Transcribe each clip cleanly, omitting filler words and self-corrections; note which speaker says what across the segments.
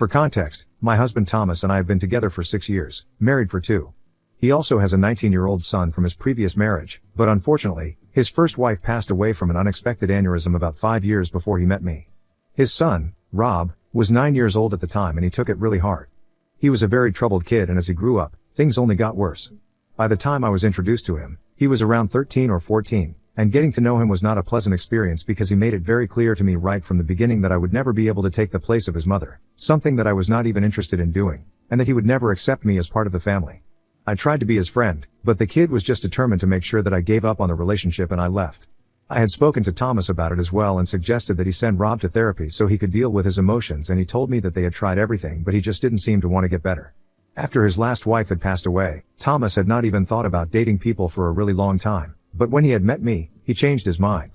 Speaker 1: For context, my husband Thomas and I have been together for 6 years, married for 2. He also has a 19-year-old son from his previous marriage, but unfortunately, his first wife passed away from an unexpected aneurysm about 5 years before he met me. His son, Rob, was 9 years old at the time and he took it really hard. He was a very troubled kid and as he grew up, things only got worse. By the time I was introduced to him, he was around 13 or 14, and getting to know him was not a pleasant experience because he made it very clear to me right from the beginning that I would never be able to take the place of his mother, something that I was not even interested in doing, and that he would never accept me as part of the family. I tried to be his friend, but the kid was just determined to make sure that I gave up on the relationship and I left. I had spoken to Thomas about it as well and suggested that he send Rob to therapy so he could deal with his emotions, and he told me that they had tried everything but he just didn't seem to want to get better. After his last wife had passed away, Thomas had not even thought about dating people for a really long time, but when he had met me, he changed his mind.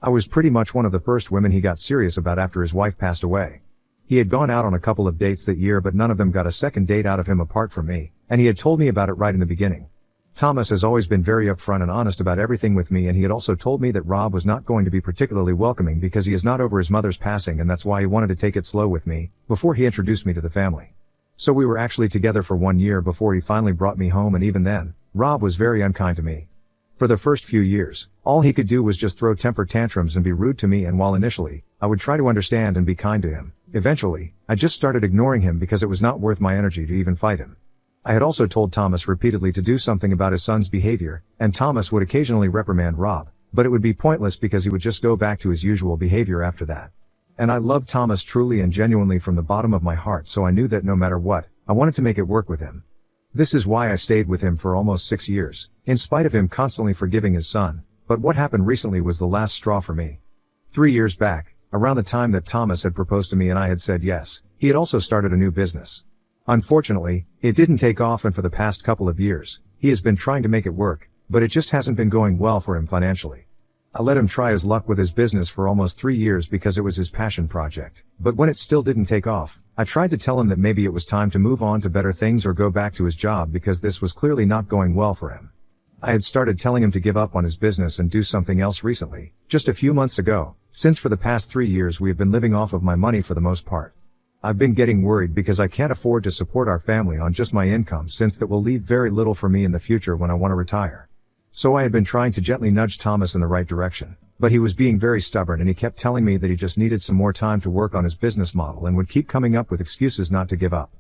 Speaker 1: I was pretty much one of the first women he got serious about after his wife passed away. He had gone out on a couple of dates that year but none of them got a second date out of him apart from me, and he had told me about it right in the beginning. Thomas has always been very upfront and honest about everything with me, and he had also told me that Rob was not going to be particularly welcoming because he is not over his mother's passing, and that's why he wanted to take it slow with me, before he introduced me to the family. So we were actually together for 1 year before he finally brought me home, and even then, Rob was very unkind to me. For the first few years, all he could do was just throw temper tantrums and be rude to me, and while initially, I would try to understand and be kind to him, eventually, I just started ignoring him because it was not worth my energy to even fight him. I had also told Thomas repeatedly to do something about his son's behavior, and Thomas would occasionally reprimand Rob, but it would be pointless because he would just go back to his usual behavior after that. And I loved Thomas truly and genuinely from the bottom of my heart, so I knew that no matter what, I wanted to make it work with him. This is why I stayed with him for almost 6 years, in spite of him constantly forgiving his son, but what happened recently was the last straw for me. 3 years back, around the time that Thomas had proposed to me and I had said yes, he had also started a new business. Unfortunately, it didn't take off, and for the past couple of years, he has been trying to make it work, but it just hasn't been going well for him financially. I let him try his luck with his business for almost 3 years because it was his passion project, but when it still didn't take off, I tried to tell him that maybe it was time to move on to better things or go back to his job because this was clearly not going well for him. I had started telling him to give up on his business and do something else recently, just a few months ago, since for the past 3 years we have been living off of my money for the most part. I've been getting worried because I can't afford to support our family on just my income, since that will leave very little for me in the future when I want to retire. So I had been trying to gently nudge Thomas in the right direction, but he was being very stubborn and he kept telling me that he just needed some more time to work on his business model and would keep coming up with excuses not to give up.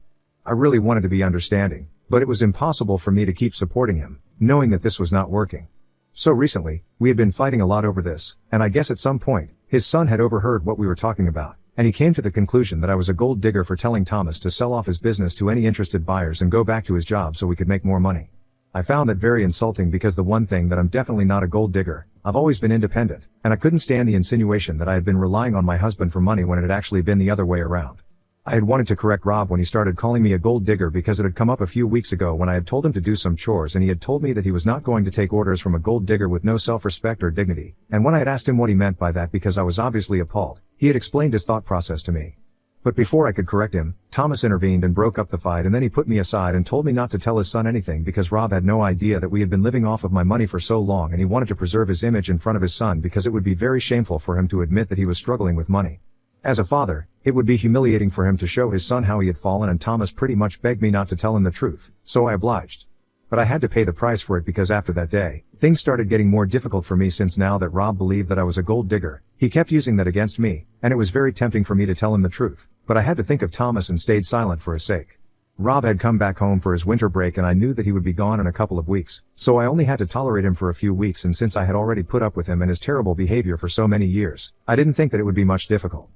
Speaker 1: I really wanted to be understanding, but it was impossible for me to keep supporting him, knowing that this was not working. So recently, we had been fighting a lot over this, and I guess at some point, his son had overheard what we were talking about, and he came to the conclusion that I was a gold digger for telling Thomas to sell off his business to any interested buyers and go back to his job so we could make more money. I found that very insulting because the one thing that I'm definitely not a gold digger, I've always been independent, and I couldn't stand the insinuation that I had been relying on my husband for money when it had actually been the other way around. I had wanted to correct Rob when he started calling me a gold digger because it had come up a few weeks ago when I had told him to do some chores and he had told me that he was not going to take orders from a gold digger with no self-respect or dignity, and when I had asked him what he meant by that because I was obviously appalled, he had explained his thought process to me. But before I could correct him, Thomas intervened and broke up the fight, and then he put me aside and told me not to tell his son anything because Rob had no idea that we had been living off of my money for so long, and he wanted to preserve his image in front of his son because it would be very shameful for him to admit that he was struggling with money. As a father, it would be humiliating for him to show his son how he had fallen, and Thomas pretty much begged me not to tell him the truth, so I obliged. But I had to pay the price for it because after that day, things started getting more difficult for me, since now that Rob believed that I was a gold digger, he kept using that against me, and it was very tempting for me to tell him the truth, but I had to think of Thomas and stayed silent for his sake. Rob had come back home for his winter break and I knew that he would be gone in a couple of weeks, so I only had to tolerate him for a few weeks, and since I had already put up with him and his terrible behavior for so many years, I didn't think that it would be much difficult.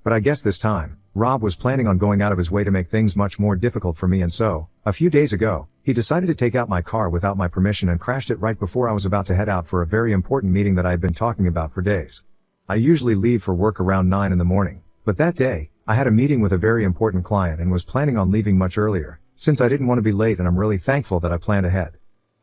Speaker 1: But I guess this time, Rob was planning on going out of his way to make things much more difficult for me, and so, a few days ago, he decided to take out my car without my permission and crashed it right before I was about to head out for a very important meeting that I had been talking about for days. I usually leave for work around 9 in the morning, but that day, I had a meeting with a very important client and was planning on leaving much earlier, since I didn't want to be late, and I'm really thankful that I planned ahead.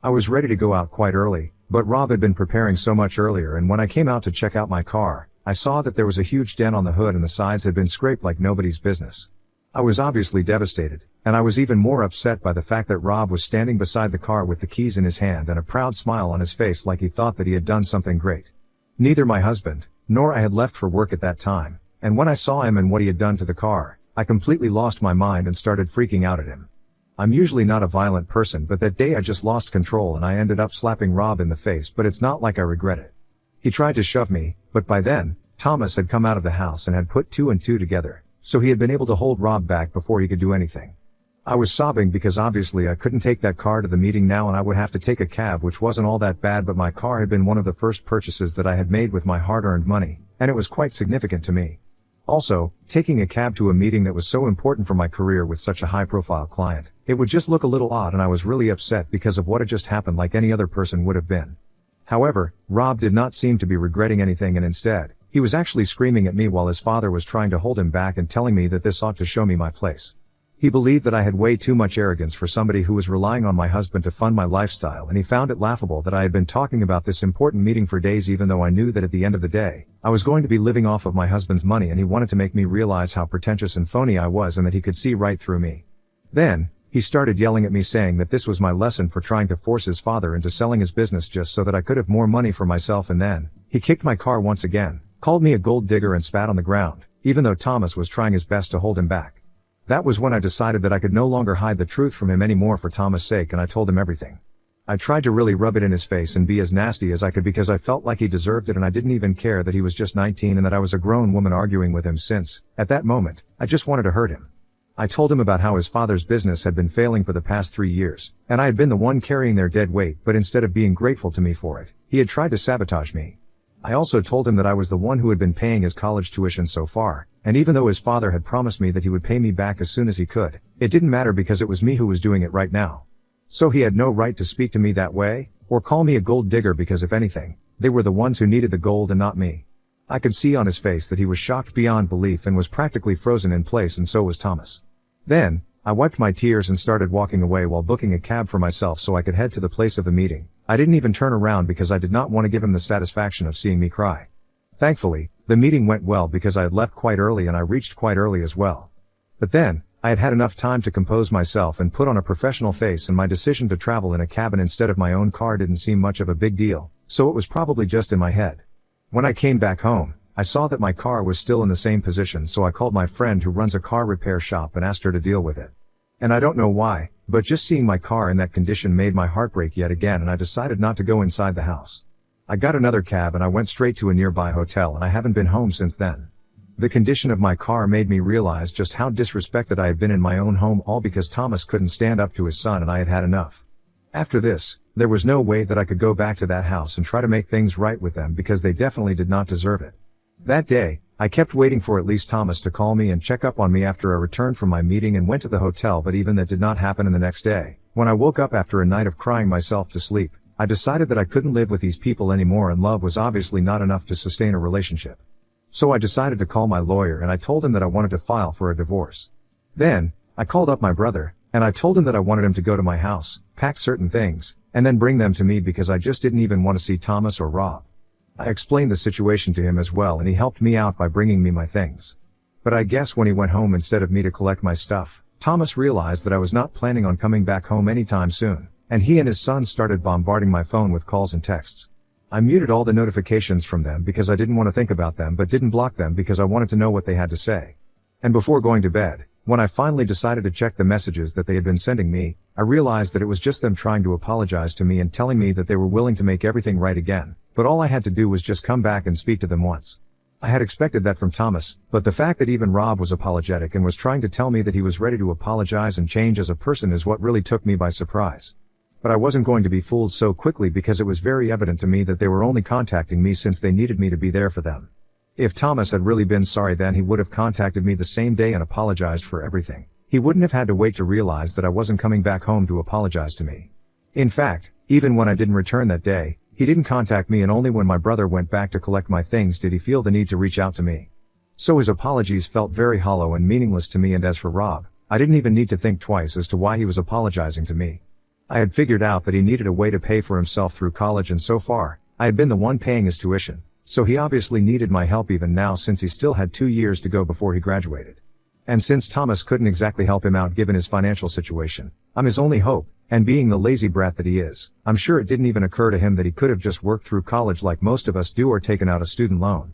Speaker 1: I was ready to go out quite early, but Rob had been preparing so much earlier, and when I came out to check out my car, I saw that there was a huge dent on the hood and the sides had been scraped like nobody's business. I was obviously devastated, and I was even more upset by the fact that Rob was standing beside the car with the keys in his hand and a proud smile on his face like he thought that he had done something great. Neither my husband, nor I had left for work at that time, and when I saw him and what he had done to the car, I completely lost my mind and started freaking out at him. I'm usually not a violent person, but that day I just lost control and I ended up slapping Rob in the face, but it's not like I regret it. He tried to shove me, but by then, Thomas had come out of the house and had put two and two together, so he had been able to hold Rob back before he could do anything. I was sobbing because obviously I couldn't take that car to the meeting now and I would have to take a cab, which wasn't all that bad, but my car had been one of the first purchases that I had made with my hard-earned money, and it was quite significant to me. Also, taking a cab to a meeting that was so important for my career with such a high-profile client, it would just look a little odd, and I was really upset because of what had just happened, like any other person would have been. However, Rob did not seem to be regretting anything, and instead, he was actually screaming at me while his father was trying to hold him back and telling me that this ought to show me my place. He believed that I had way too much arrogance for somebody who was relying on my husband to fund my lifestyle, and he found it laughable that I had been talking about this important meeting for days, even though I knew that at the end of the day, I was going to be living off of my husband's money, and he wanted to make me realize how pretentious and phony I was and that he could see right through me. Then, he started yelling at me, saying that this was my lesson for trying to force his father into selling his business just so that I could have more money for myself, and then, he kicked my car once again, called me a gold digger and spat on the ground, even though Thomas was trying his best to hold him back. That was when I decided that I could no longer hide the truth from him anymore for Thomas' sake, and I told him everything. I tried to really rub it in his face and be as nasty as I could because I felt like he deserved it, and I didn't even care that he was just 19 and that I was a grown woman arguing with him, since, at that moment, I just wanted to hurt him. I told him about how his father's business had been failing for the past 3 years, and I had been the one carrying their dead weight, but instead of being grateful to me for it, he had tried to sabotage me. I also told him that I was the one who had been paying his college tuition so far, and even though his father had promised me that he would pay me back as soon as he could, it didn't matter because it was me who was doing it right now. So he had no right to speak to me that way, or call me a gold digger, because if anything, they were the ones who needed the gold and not me. I could see on his face that he was shocked beyond belief and was practically frozen in place, and so was Thomas. Then, I wiped my tears and started walking away while booking a cab for myself so I could head to the place of the meeting. I didn't even turn around because I did not want to give him the satisfaction of seeing me cry. Thankfully, the meeting went well because I had left quite early and I reached quite early as well. But then, I had had enough time to compose myself and put on a professional face, and my decision to travel in a cabin instead of my own car didn't seem much of a big deal, so it was probably just in my head. When I came back home, I saw that my car was still in the same position, so I called my friend who runs a car repair shop and asked her to deal with it. And I don't know why, but just seeing my car in that condition made my heart break yet again, and I decided not to go inside the house. I got another cab and I went straight to a nearby hotel, and I haven't been home since then. The condition of my car made me realize just how disrespected I had been in my own home, all because Thomas couldn't stand up to his son, and I had had enough. After this, there was no way that I could go back to that house and try to make things right with them, because they definitely did not deserve it. That day, I kept waiting for at least Thomas to call me and check up on me after I returned from my meeting and went to the hotel, but even that did not happen. And the next day, when I woke up after a night of crying myself to sleep, I decided that I couldn't live with these people anymore, and love was obviously not enough to sustain a relationship. So I decided to call my lawyer and I told him that I wanted to file for a divorce. Then, I called up my brother, and I told him that I wanted him to go to my house, pack certain things, and then bring them to me because I just didn't even want to see Thomas or Rob. I explained the situation to him as well, and he helped me out by bringing me my things. But I guess when he went home instead of me to collect my stuff, Thomas realized that I was not planning on coming back home anytime soon, and he and his son started bombarding my phone with calls and texts. I muted all the notifications from them because I didn't want to think about them, but didn't block them because I wanted to know what they had to say. And before going to bed, when I finally decided to check the messages that they had been sending me, I realized that it was just them trying to apologize to me and telling me that they were willing to make everything right again, but all I had to do was just come back and speak to them once. I had expected that from Thomas, but the fact that even Rob was apologetic and was trying to tell me that he was ready to apologize and change as a person is what really took me by surprise. But I wasn't going to be fooled so quickly, because it was very evident to me that they were only contacting me since they needed me to be there for them. If Thomas had really been sorry, then he would have contacted me the same day and apologized for everything. He wouldn't have had to wait to realize that I wasn't coming back home to apologize to me. In fact, even when I didn't return that day, he didn't contact me, and only when my brother went back to collect my things did he feel the need to reach out to me. So his apologies felt very hollow and meaningless to me, and as for Rob, I didn't even need to think twice as to why he was apologizing to me. I had figured out that he needed a way to pay for himself through college, and so far, I had been the one paying his tuition, so he obviously needed my help even now, since he still had 2 years to go before he graduated. And since Thomas couldn't exactly help him out given his financial situation, I'm his only hope, and being the lazy brat that he is, I'm sure it didn't even occur to him that he could have just worked through college like most of us do, or taken out a student loan.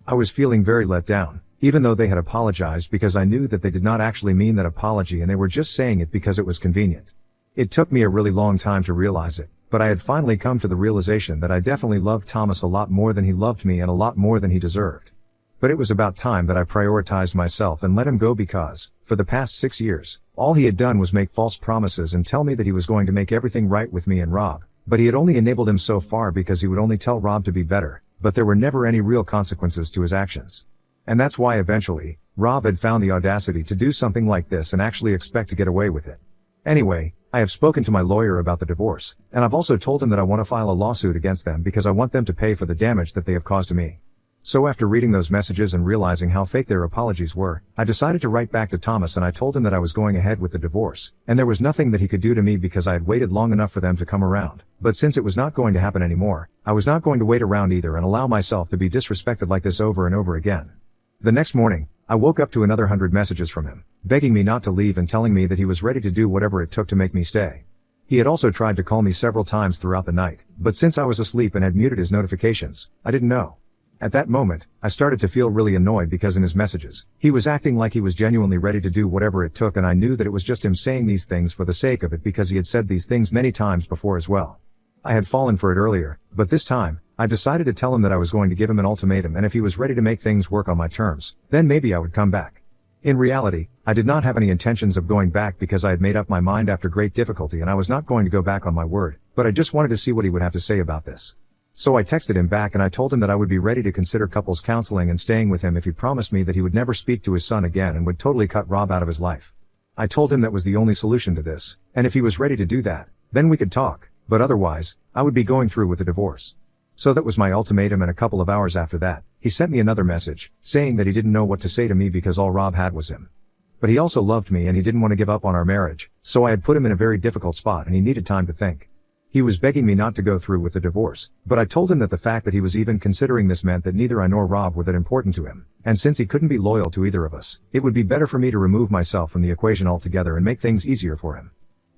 Speaker 1: I was feeling very let down, even though they had apologized, because I knew that they did not actually mean that apology and they were just saying it because it was convenient. It took me a really long time to realize it, but I had finally come to the realization that I definitely loved Thomas a lot more than he loved me and a lot more than he deserved. But it was about time that I prioritized myself and let him go, because, for the past 6 years, all he had done was make false promises and tell me that he was going to make everything right with me and Rob, but he had only enabled him so far because he would only tell Rob to be better, but there were never any real consequences to his actions. And that's why eventually, Rob had found the audacity to do something like this and actually expect to get away with it. Anyway, I have spoken to my lawyer about the divorce, and I've also told him that I want to file a lawsuit against them because I want them to pay for the damage that they have caused to me. So after reading those messages and realizing how fake their apologies were, I decided to write back to Thomas, and I told him that I was going ahead with the divorce, and there was nothing that he could do to me because I had waited long enough for them to come around. But since it was not going to happen anymore, I was not going to wait around either and allow myself to be disrespected like this over and over again. The next morning, I woke up to another 100 messages from him, begging me not to leave and telling me that he was ready to do whatever it took to make me stay. He had also tried to call me several times throughout the night, but since I was asleep and had muted his notifications, I didn't know. At that moment, I started to feel really annoyed because in his messages, he was acting like he was genuinely ready to do whatever it took, and I knew that it was just him saying these things for the sake of it because he had said these things many times before as well. I had fallen for it earlier, but this time, I decided to tell him that I was going to give him an ultimatum, and if he was ready to make things work on my terms, then maybe I would come back. In reality, I did not have any intentions of going back because I had made up my mind after great difficulty and I was not going to go back on my word, but I just wanted to see what he would have to say about this. So I texted him back and I told him that I would be ready to consider couples counseling and staying with him if he promised me that he would never speak to his son again and would totally cut Rob out of his life. I told him that was the only solution to this, and if he was ready to do that, then we could talk, but otherwise, I would be going through with the divorce. So that was my ultimatum, and a couple of hours after that, he sent me another message, saying that he didn't know what to say to me because all Rob had was him. But he also loved me and he didn't want to give up on our marriage, so I had put him in a very difficult spot and he needed time to think. He was begging me not to go through with the divorce, but I told him that the fact that he was even considering this meant that neither I nor Rob were that important to him, and since he couldn't be loyal to either of us, it would be better for me to remove myself from the equation altogether and make things easier for him.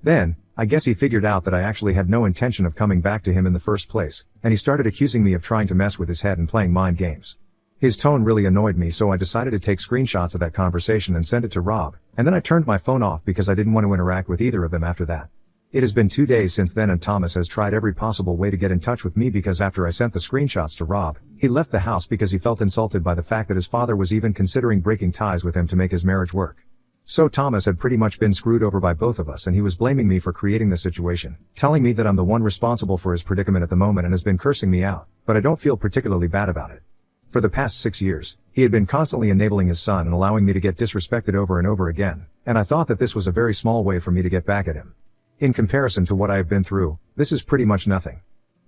Speaker 1: Then, I guess he figured out that I actually had no intention of coming back to him in the first place, and he started accusing me of trying to mess with his head and playing mind games. His tone really annoyed me, so I decided to take screenshots of that conversation and send it to Rob, and then I turned my phone off because I didn't want to interact with either of them after that. It has been 2 days since then, and Thomas has tried every possible way to get in touch with me because after I sent the screenshots to Rob, he left the house because he felt insulted by the fact that his father was even considering breaking ties with him to make his marriage work. So Thomas had pretty much been screwed over by both of us, and he was blaming me for creating the situation, telling me that I'm the one responsible for his predicament at the moment, and has been cursing me out, but I don't feel particularly bad about it. For the past 6 years, he had been constantly enabling his son and allowing me to get disrespected over and over again, and I thought that this was a very small way for me to get back at him. In comparison to what I have been through, this is pretty much nothing.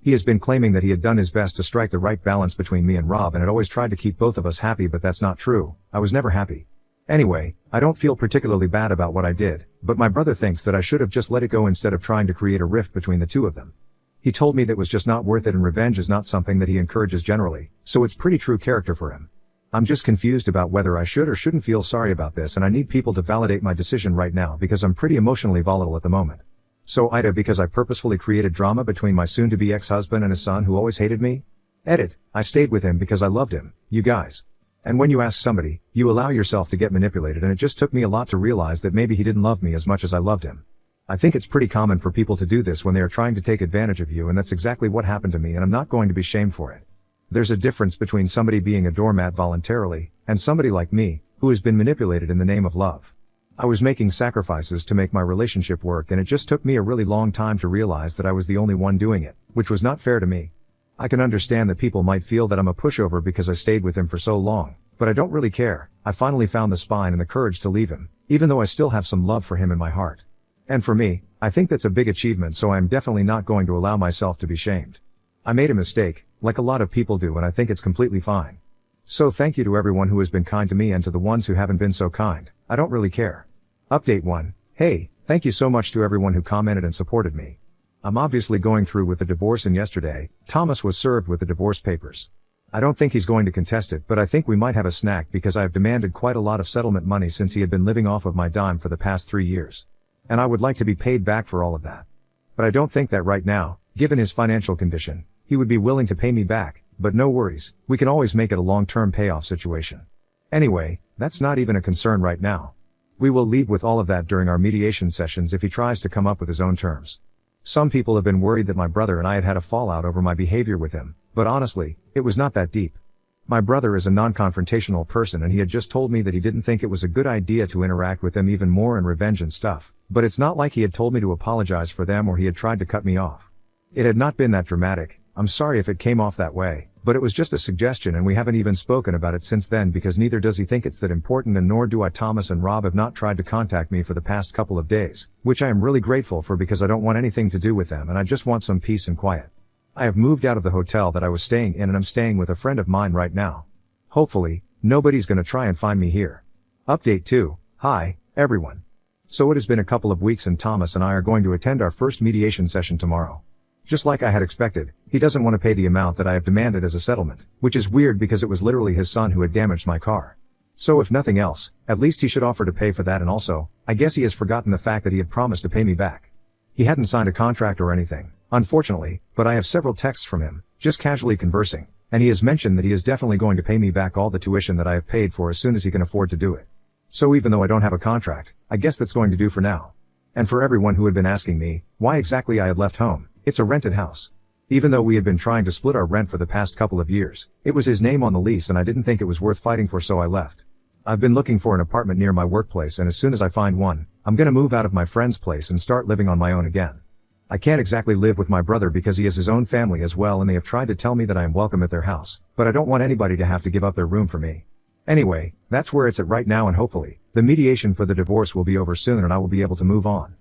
Speaker 1: He has been claiming that he had done his best to strike the right balance between me and Rob and had always tried to keep both of us happy, but that's not true. I was never happy. Anyway, I don't feel particularly bad about what I did, but my brother thinks that I should have just let it go instead of trying to create a rift between the two of them. He told me that was just not worth it, and revenge is not something that he encourages generally, so it's pretty true character for him. I'm just confused about whether I should or shouldn't feel sorry about this, and I need people to validate my decision right now because I'm pretty emotionally volatile at the moment. So Ida, because I purposefully created drama between my soon-to-be ex-husband and his son who always hated me? Edit, I stayed with him because I loved him, you guys. And when you ask somebody, you allow yourself to get manipulated, and it just took me a lot to realize that maybe he didn't love me as much as I loved him. I think it's pretty common for people to do this when they are trying to take advantage of you, and that's exactly what happened to me, and I'm not going to be shamed for it. There's a difference between somebody being a doormat voluntarily, and somebody like me, who has been manipulated in the name of love. I was making sacrifices to make my relationship work, and it just took me a really long time to realize that I was the only one doing it, which was not fair to me. I can understand that people might feel that I'm a pushover because I stayed with him for so long, but I don't really care. I finally found the spine and the courage to leave him, even though I still have some love for him in my heart. And for me, I think that's a big achievement, so I am definitely not going to allow myself to be shamed. I made a mistake, like a lot of people do, and I think it's completely fine. So thank you to everyone who has been kind to me, and to the ones who haven't been so kind, I don't really care. Update 1. Hey, thank you so much to everyone who commented and supported me. I'm obviously going through with the divorce, and yesterday, Thomas was served with the divorce papers. I don't think he's going to contest it, but I think we might have a snack because I have demanded quite a lot of settlement money since he had been living off of my dime for the past 3 years. And I would like to be paid back for all of that. But I don't think that right now, given his financial condition, he would be willing to pay me back, but no worries, we can always make it a long-term payoff situation. Anyway, that's not even a concern right now. We will leave with all of that during our mediation sessions if he tries to come up with his own terms. Some people have been worried that my brother and I had had a fallout over my behavior with him, but honestly, it was not that deep. My brother is a non-confrontational person and he had just told me that he didn't think it was a good idea to interact with them even more and revenge and stuff, but it's not like he had told me to apologize for them or he had tried to cut me off. It had not been that dramatic. I'm sorry if it came off that way, but it was just a suggestion and we haven't even spoken about it since then because neither does he think it's that important and nor do I. Thomas and Rob have not tried to contact me for the past couple of days, which I am really grateful for because I don't want anything to do with them and I just want some peace and quiet. I have moved out of the hotel that I was staying in and I'm staying with a friend of mine right now. Hopefully, nobody's gonna try and find me here. Update 2. Hi, everyone. So it has been a couple of weeks and Thomas and I are going to attend our first mediation session tomorrow. Just like I had expected, he doesn't want to pay the amount that I have demanded as a settlement, which is weird because it was literally his son who had damaged my car. So if nothing else, at least he should offer to pay for that and also, I guess he has forgotten the fact that he had promised to pay me back. He hadn't signed a contract or anything, unfortunately, but I have several texts from him, just casually conversing, and he has mentioned that he is definitely going to pay me back all the tuition that I have paid for as soon as he can afford to do it. So even though I don't have a contract, I guess that's going to do for now. And for everyone who had been asking me, why exactly I had left home, it's a rented house. Even though we had been trying to split our rent for the past couple of years, it was his name on the lease and I didn't think it was worth fighting for so I left. I've been looking for an apartment near my workplace and as soon as I find one, I'm gonna move out of my friend's place and start living on my own again. I can't exactly live with my brother because he has his own family as well and they have tried to tell me that I am welcome at their house, but I don't want anybody to have to give up their room for me. Anyway, that's where it's at right now and hopefully, the mediation for the divorce will be over soon and I will be able to move on.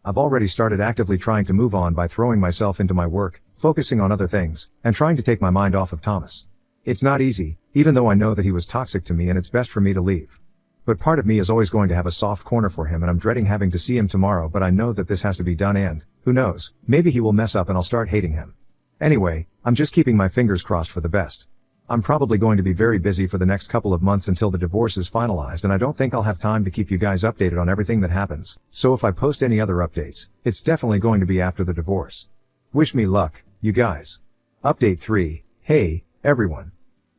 Speaker 1: I've already started actively trying to move on by throwing myself into my work, focusing on other things, and trying to take my mind off of Thomas. It's not easy, even though I know that he was toxic to me and it's best for me to leave. But part of me is always going to have a soft corner for him and I'm dreading having to see him tomorrow, but I know that this has to be done and, who knows, maybe he will mess up and I'll start hating him. Anyway, I'm just keeping my fingers crossed for the best. I'm probably going to be very busy for the next couple of months until the divorce is finalized and I don't think I'll have time to keep you guys updated on everything that happens, so if I post any other updates, it's definitely going to be after the divorce. Wish me luck, you guys. Update 3, hey, everyone.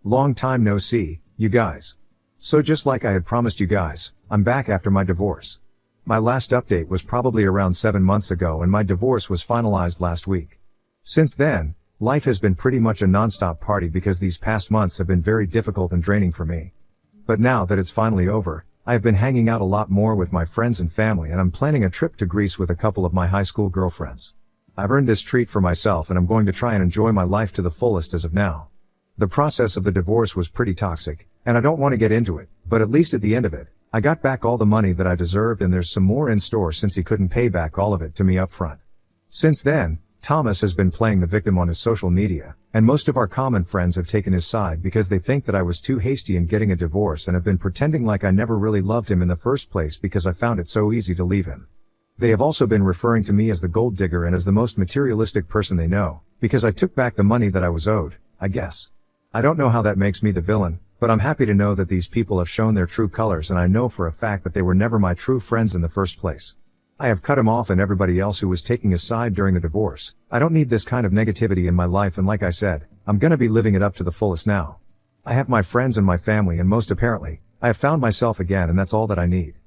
Speaker 1: Long time no see, you guys. So just like I had promised you guys, I'm back after my divorce. My last update was probably around 7 months ago and my divorce was finalized last week. Since then, life has been pretty much a non-stop party because these past months have been very difficult and draining for me. But now that it's finally over, I have been hanging out a lot more with my friends and family and I'm planning a trip to Greece with a couple of my high school girlfriends. I've earned this treat for myself and I'm going to try and enjoy my life to the fullest as of now. The process of the divorce was pretty toxic, and I don't want to get into it, but at least at the end of it, I got back all the money that I deserved and there's some more in store since he couldn't pay back all of it to me up front. Since then, Thomas has been playing the victim on his social media, and most of our common friends have taken his side because they think that I was too hasty in getting a divorce and have been pretending like I never really loved him in the first place because I found it so easy to leave him. They have also been referring to me as the gold digger and as the most materialistic person they know, because I took back the money that I was owed, I guess. I don't know how that makes me the villain, but I'm happy to know that these people have shown their true colors and I know for a fact that they were never my true friends in the first place. I have cut him off and everybody else who was taking his side during the divorce. I don't need this kind of negativity in my life and like I said, I'm gonna be living it up to the fullest now. I have my friends and my family and most apparently, I have found myself again and that's all that I need.